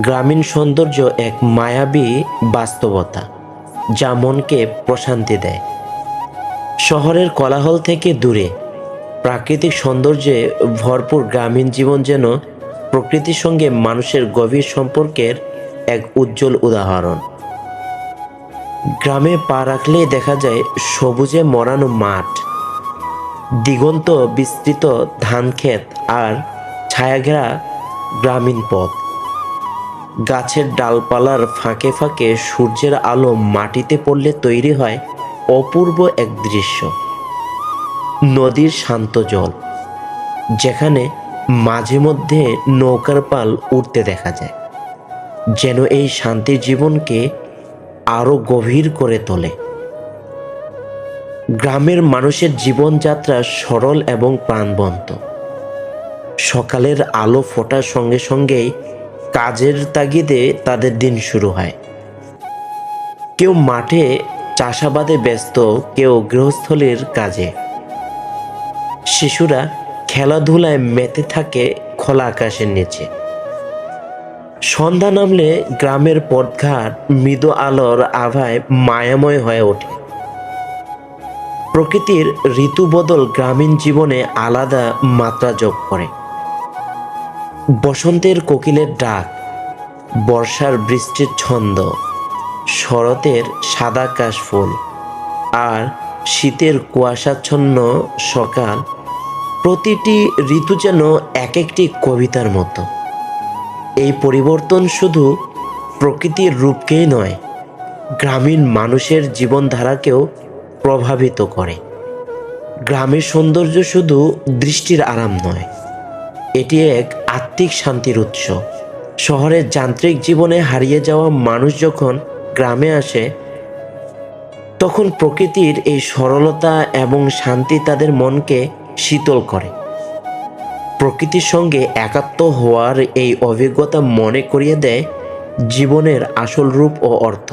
গ্রামীণ সৌন্দর্য এক মায়াবী বাস্তবতা যা মনকে প্রশান্তি দেয়। শহরের কোলাহল থেকে দূরে প্রাকৃতিক সৌন্দর্যে ভরপুর গ্রামীণ জীবন যেন প্রকৃতির সঙ্গে মানুষের গভীর সম্পর্কের এক উজ্জ্বল উদাহরণ। গ্রামে পা রাখলেই দেখা যায় সবুজে মোড়ানো মাঠ, দিগন্ত বিস্তৃত ধানক্ষেত আর ছায়াঘেরা গ্রামীণ পথ। গাছের ডালপালার ফাঁকে ফাঁকে সূর্যের আলো মাটিতে পড়লে তৈরি হয় অপূর্ব এক দৃশ্য। নদীর শান্ত জল, যেখানে মাঝে মধ্যে নৌকার পাল উঠতে দেখা যায়, যেন এই শান্তির জীবনকে আরো গভীর করে তোলে। গ্রামের মানুষের জীবনযাত্রা সরল এবং প্রাণবন্ত। সকালের আলো ফোটার সঙ্গে সঙ্গেই কাজের তাগিদে তাদের দিন শুরু হয়। কেউ মাঠে চাষাবাদে ব্যস্ত, কেউ গৃহস্থলীর কাজে। শিশুরা খেলাধুলায় মেতে থাকে খোলা আকাশের নিচে। সন্ধ্যা নামলে গ্রামের পথঘাট মৃদু আলোর আভায় মায়াময় হয়ে ওঠে। প্রকৃতির ঋতু বদল গ্রামীণ জীবনে আলাদা মাত্রা যোগ করে। বসন্তের কোকিলের ডাক, বর্ষার বৃষ্টির ছন্দ, শরতের সাদা কাশফুল আর শীতের কুয়াশাচ্ছন্ন সকাল, প্রতিটি ঋতু যেন এক একটি কবিতার মতো। এই পরিবর্তন শুধু প্রকৃতির রূপকেই নয়, গ্রামীণ মানুষের জীবনধারাকেও প্রভাবিত করে। গ্রামের সৌন্দর্য শুধু দৃষ্টির আরাম নয়, এটি এক আত্মিক শান্তির উৎস। শহরের যান্ত্রিক জীবনে হারিয়ে যাওয়া মানুষ যখন গ্রামে আসে, তখন প্রকৃতির এই সরলতা এবং শান্তি তাদের মনকে শীতল করে। প্রকৃতির সঙ্গে একাত্ম হওয়ার এই অভিজ্ঞতা মনে করিয়ে দেয় জীবনের আসল রূপ ও অর্থ।